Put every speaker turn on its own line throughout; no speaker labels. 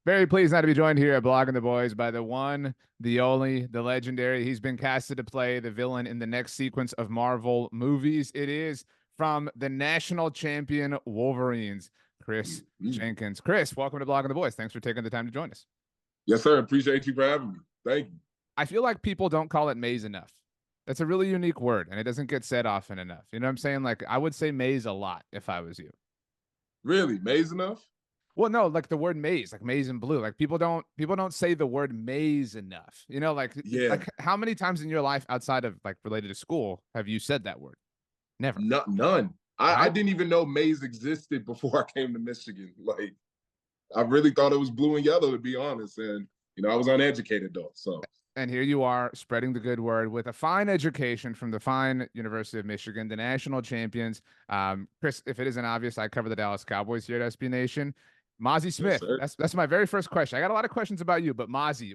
Very pleased not to be joined here at Blogging the Boys by the one, the only, the legendary. He's been casted to play the villain in the next sequence of Marvel movies. It is from the national champion Wolverines, Kris
Mhm.
Jenkins. Kris, welcome to Blogging the Boys. Thanks for taking the time to join us.
Yes, sir. Appreciate you for having me. Thank you.
I feel like people don't call it maze enough. That's a really unique word, and it doesn't get said often enough. You know what I'm saying? Like, I would say maze a lot if I was you.
Really, maze enough?
Well, no, like the word maze, like maize and blue. Like people don't say the word maze enough. You know,
Yeah,
like how many times in your life outside of like related to school have you said that word? Never.
none. I
Right?
didn't even know maze existed before I came to Michigan. Like, I really thought it was blue and yellow, to be honest. And, I was uneducated, though. So,
And here you are spreading the good word with a fine education from the fine University of Michigan, the national champions. Kris, if it isn't obvious, I cover the Dallas Cowboys here at SB Nation. Mazi
yes,
Smith,
sir.
that's my very first question. I got a lot of questions about you, but Mazi,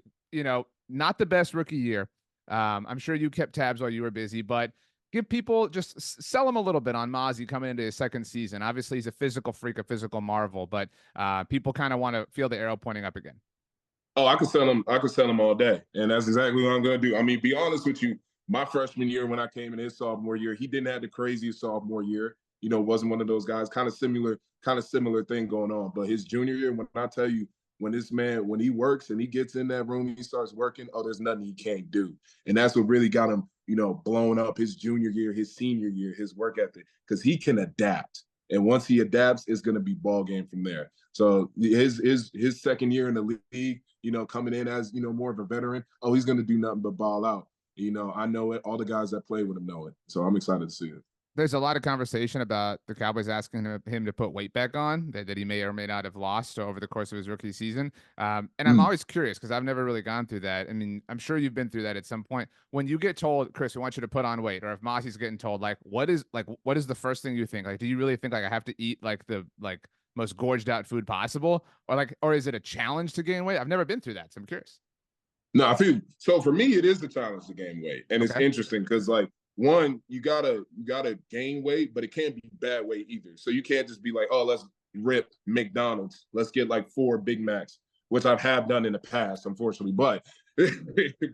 not the best rookie year. I'm sure you kept tabs while you were busy, but give people just sell them a little bit on Mazi coming into his second season. Obviously, he's a physical freak, a physical marvel, but people kind of want to feel the arrow pointing up again.
Oh, I could sell them. I could sell them all day, and that's exactly what I'm going to do. I mean, be honest with you. My freshman year, when I came in his sophomore year, he didn't have the craziest sophomore year. Wasn't one of those guys. Kind of similar thing going on. But his junior year, when I tell you, when this man, when he works and he gets in that room, he starts working. Oh, there's nothing he can't do, and that's what really got him, blown up his junior year, his senior year, his work ethic, because he can adapt. And once he adapts, it's going to be ball game from there. So his second year in the league, coming in as, more of a veteran, oh, he's going to do nothing but ball out. I know it. All the guys that play with him know it. So I'm excited to see it.
There's a lot of conversation about the Cowboys asking him to put weight back on that he may or may not have lost over the course of his rookie season. And I'm
Mm.
always curious because I've never really gone through that. I mean, I'm sure you've been through that at some point. When you get told, Kris, we want you to put on weight, or if Mazi's getting told, what is the first thing you think? Like, do you really think like I have to eat like the most gorged out food possible, or is it a challenge to gain weight? I've never been through that, so I'm curious.
No, I feel so. For me, it is the challenge to gain weight, and it's
Okay.
interesting because one, you gotta gain weight, but it can't be bad weight either. So you can't just be like, oh, let's rip McDonald's, let's get like 4 Big Macs, which I have done in the past, unfortunately. But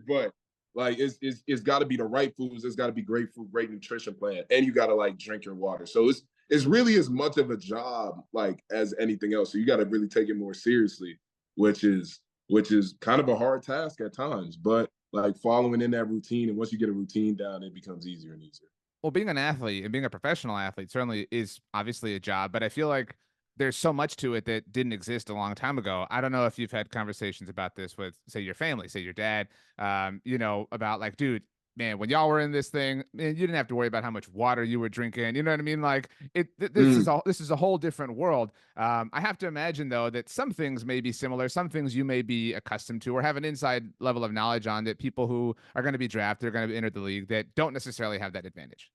but like it's got to be the right foods. It's got to be great food, great nutrition plan, and you got to like drink your water. So it's really as much of a job like as anything else. So you got to really take it more seriously, which is kind of a hard task at times, but like following in that routine. And once you get a routine down, it becomes easier and easier.
Well, being an athlete and being a professional athlete certainly is obviously a job, but I feel like there's so much to it that didn't exist a long time ago. I don't know if you've had conversations about this with, say, your family, say your dad, about like, dude, man, when y'all were in this thing, man, you didn't have to worry about how much water you were drinking. You know what I mean? Like
Mm.
this is a whole different world. I have to imagine though that some things may be similar, some things you may be accustomed to or have an inside level of knowledge on that people who are going to be drafted, are going to enter the league that don't necessarily have that advantage.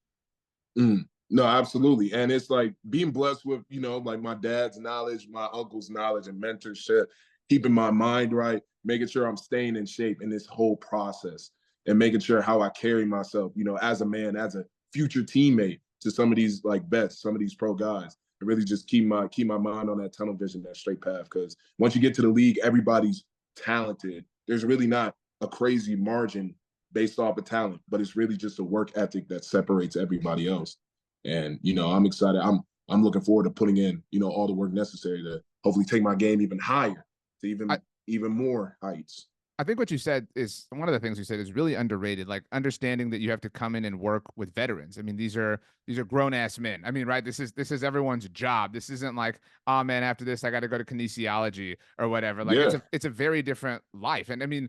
Mm. No, absolutely. And it's like being blessed with, like my dad's knowledge, my uncle's knowledge and mentorship, keeping my mind right, making sure I'm staying in shape in this whole process and making sure how I carry myself, as a man, as a future teammate to some of these like best, some of these pro guys. And really just keep my mind on that tunnel vision, that straight path. Because once you get to the league, everybody's talented. There's really not a crazy margin based off of talent, but it's really just a work ethic that separates everybody else. And I'm excited. I'm looking forward to putting in all the work necessary to hopefully take my game even higher, to
I,
even more heights.
I think what you said is one of the things you said is really underrated, like understanding that you have to come in and work with veterans. I mean, these are grown ass men. I mean, right? This is everyone's job. This isn't like, oh man, after this I got to go to kinesiology or whatever. Like
Yeah.
it's a very different life. And I mean,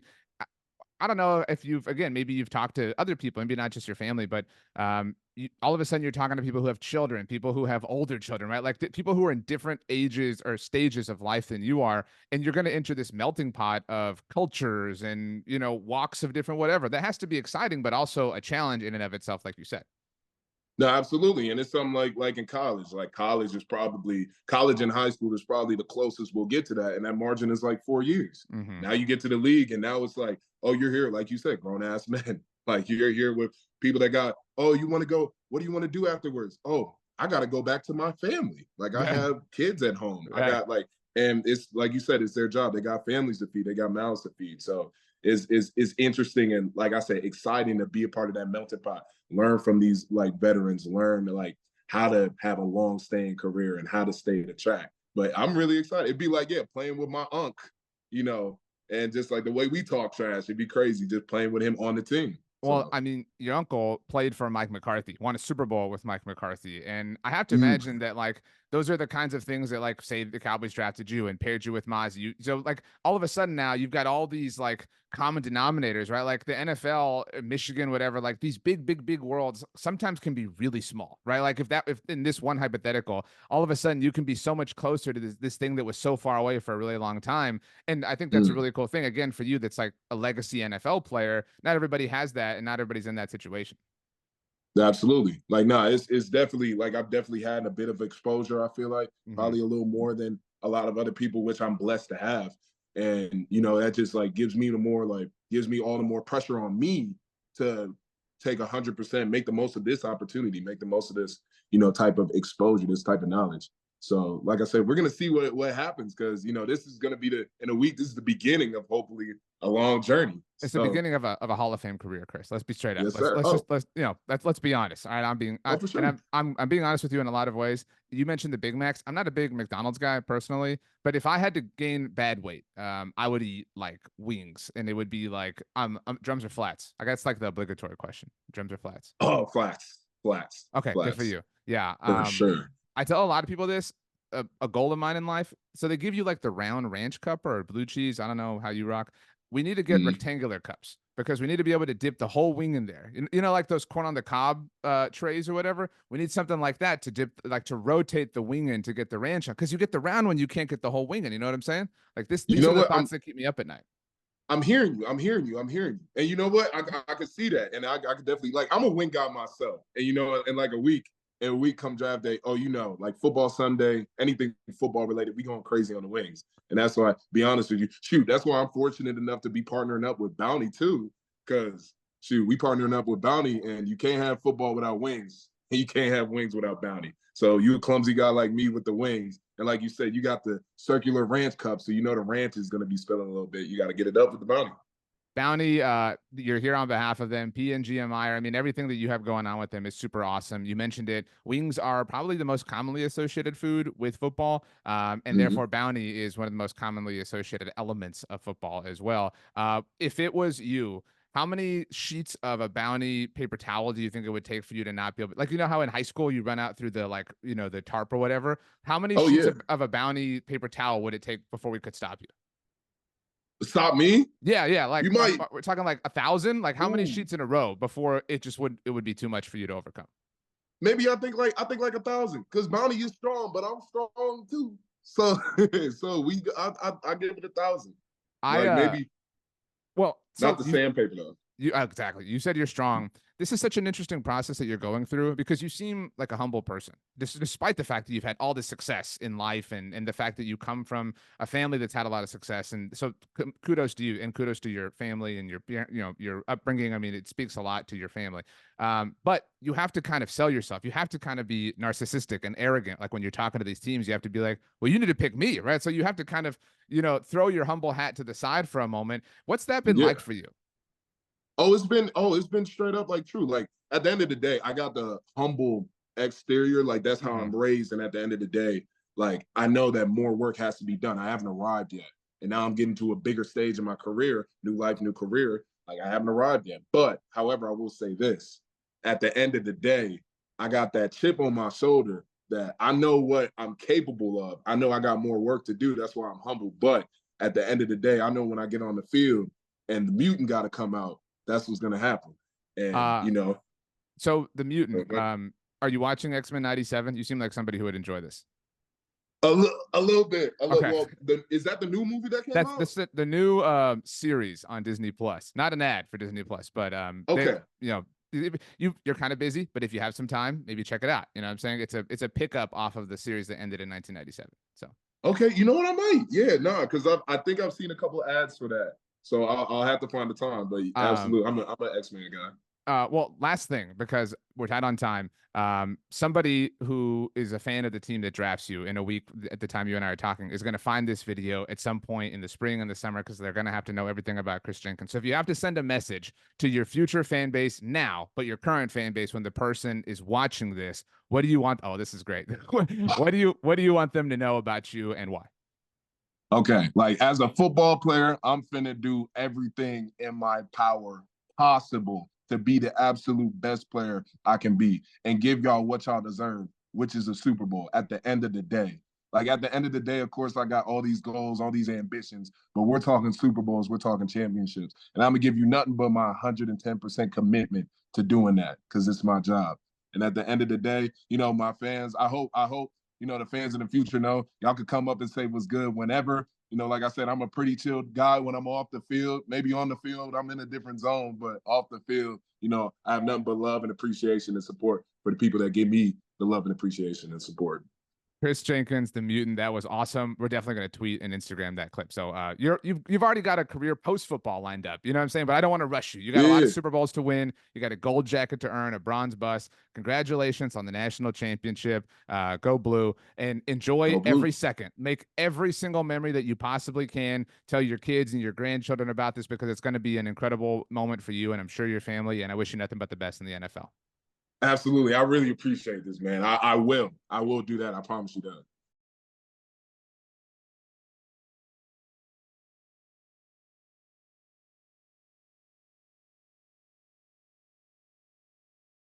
I don't know if maybe you've talked to other people, maybe not just your family, but all of a sudden you're talking to people who have children, people who have older children, right? Like people who are in different ages or stages of life than you are, and you're going to enter this melting pot of cultures and walks of different whatever. That has to be exciting, but also a challenge in and of itself, like you said.
No, absolutely. And it's something like in college. Like college and high school is probably the closest we'll get to that. And that margin is like 4 years.
Mm-hmm.
Now you get to the league and now it's like, oh, you're here, like you said, grown ass men. Like you're here with people that got, oh, you want to go, what do you want to do afterwards? Oh, I gotta go back to my family. Like I
Yeah.
have kids at home. I
Right.
got like, And it's like you said, it's their job. They got families to feed, they got mouths to feed. So it's interesting and, like I said, exciting to be a part of that melting pot. Learn from these like veterans, learn like how to have a long staying career and how to stay the track. But I'm really excited. It'd be like, yeah, playing with my unc, you know, and just like the way we talk trash, it'd be crazy just playing with him on the team.
Well,
So,
I mean, your uncle played for Mike McCarthy, won a Super Bowl with Mike McCarthy. And I have to
mm,
imagine that, like, those are the kinds of things that, like, say the Cowboys drafted you and paired you with Mazi. So, like, all of a sudden now you've got all these, like, common denominators, right? Like the NFL, Michigan, whatever, like these big worlds sometimes can be really small, right? Like, if in this one hypothetical, all of a sudden you can be so much closer to this thing that was so far away for a really long time. And I think that's a
mm.
really cool thing. Again, for you, that's like a legacy NFL player. Not everybody has that, and not everybody's in that situation.
Absolutely. Like, nah, it's definitely like I've definitely had a bit of exposure. I feel like
Hmm.
probably a little more than a lot of other people, which I'm blessed to have. And you know, that just like gives me all the more pressure on me to take 100%, make the most of this opportunity, make the most of this, you know, type of exposure, this type of knowledge. So, like I said, we're gonna see what happens because you know this is gonna be in a week. This is the beginning of hopefully a long journey.
It's the
So,
beginning of a Hall of Fame career, Chris. Let's be straight up.
yes, sir.
Let's let's be honest. All right,
For sure.
I'm being honest with you in a lot of ways. You mentioned the Big Macs. I'm not a big McDonald's guy personally, but if I had to gain bad weight, I would eat like wings, and it would be like drums or flats. I guess like the obligatory question: drums or flats.
Oh, flats,
Okay, good for you. Yeah.
for sure.
I tell a lot of people this. A goal of mine in life. So they give you like the round ranch cup or blue cheese. I don't know how you rock. We need to get
Mhm.
rectangular cups because we need to be able to dip the whole wing in there. You know, like those corn on the cob trays or whatever. We need something like that to dip, like to rotate the wing in to get the ranch on. Because you get the round one, you can't get the whole wing in. You know what I'm saying? Like this.
You
These
know
are the
what?
thoughts that keep me up at night.
I'm hearing you. I'm hearing you. I'm hearing you. And you know what? I could see that, and I could definitely like. I'm a wing guy myself, and you know, in like a week come draft day. Oh, you know, like football Sunday, anything football related, we going crazy on the wings, and that's why. Be honest with you, shoot, that's why I'm fortunate enough to be partnering up with Bounty too, because shoot, we partnering up with Bounty, and you can't have football without wings, and you can't have wings without Bounty. So you a clumsy guy like me with the wings. And like you said, you got the circular ranch cup, so you know the ranch is going to be spilling a little bit. You got to get it up with the Bounty.
Bounty, you're here on behalf of them. PNG and Meijer. I mean, everything that you have going on with them is super awesome. You mentioned it. Wings are probably the most commonly associated food with football, and
Mm-hmm.
therefore Bounty is one of the most commonly associated elements of football as well. If it was you, how many sheets of a Bounty paper towel do you think it would take for you to not be able, like, you know how in high school you run out through the, like, you know, the tarp or whatever? How many
Oh
sheets
yeah,
of a Bounty paper towel would it take before we could stop you?
stop me.
Yeah,
You
like
might.
we're talking like 1,000. Like how many
Ooh,
sheets in a row before it would be too much for you to overcome?
maybe I think like 1,000 because Bounty is strong, but I'm strong too. So so I give it 1,000.
I
Like maybe
well,
not
so
the sandpaper though.
you exactly. You said you're strong. This is such an interesting process that you're going through because you seem like a humble person. Despite the fact that you've had all this success in life and the fact that you come from a family that's had a lot of success. And so kudos to you and kudos to your family and your upbringing. I mean, it speaks a lot to your family. But you have to kind of sell yourself. You have to kind of be narcissistic and arrogant. Like when you're talking to these teams, you have to be like, well, you need to pick me, right? So you have to kind of, throw your humble hat to the side for a moment. What's that been
Yeah.
like for you?
It's been straight up like true. Like at the end of the day, I got the humble exterior. Like that's how
Mhm.
I'm raised. And at the end of the day, like I know that more work has to be done. I haven't arrived yet. And now I'm getting to a bigger stage in my career, new life, new career. Like I haven't arrived yet. But however, I will say this. At the end of the day, I got that chip on my shoulder that I know what I'm capable of. I know I got more work to do. That's why I'm humble. But at the end of the day, I know when I get on the field and the mutant got to come out, that's what's gonna happen. And
Uh,
you know,
so the mutant,
uh,
are you watching XMen 97? You seem like somebody who would enjoy this.
a little bit.
Okay.
Well, is that the new movie that came
That's
out?
the new series on Disney Plus. Not an ad for Disney Plus, but they
Okay,
you know you're kind of busy, but if you have some time, maybe check it out. You know what I'm saying? It's a pickup off of the series that ended in 1997. So
okay. You know what? I might. Yeah, no, because I think I've seen a couple of ads for that. So I'll have to find the time. But
um
absolutely, I'm an X-Men guy.
well, last thing, because we're tight on time. Somebody who is a fan of the team that drafts you in a week at the time you and I are talking is going to find this video at some point in the spring and the summer because they're going to have to know everything about Kris Jenkins. So if you have to send a message to your future fan base now, but your current fan base when the person is watching this, what do you want? Oh, this is great. What do you want them to know about you and why?
Okay, like as a football player, I'm finna do everything in my power possible to be the absolute best player I can be and give y'all what y'all deserve, which is a Super Bowl at the end of the day. Like at the end of the day, of course, I got all these goals, all these ambitions, but we're talking Super Bowls, we're talking championships. And I'm gonna give you nothing but my 110% commitment to doing that because it's my job. And at the end of the day, my fans, I hope the fans in the future know y'all could come up and say what's good whenever. Like I said, I'm a pretty chilled guy when I'm off the field. Maybe on the field, I'm in a different zone, but off the field, I have nothing but love and appreciation and support for the people that give me the love and appreciation and support.
Kris Jenkins, the Mutant, that was awesome. We're definitely going to tweet and Instagram that clip. So you've already got a career post football lined up. You know what I'm saying? But I don't want to rush you. You got a lot of
Yeah.
Super Bowls to win. You got a gold jacket to earn, a bronze bus. Congratulations on the national championship. Go blue and enjoy
Go blue.
every second. Make every single memory that you possibly can. Tell your kids and your grandchildren about this because it's going to be an incredible moment for you and I'm sure your family. And I wish you nothing but the best in the NFL.
Absolutely. I really appreciate this, man. I will. I will do that. I promise you that.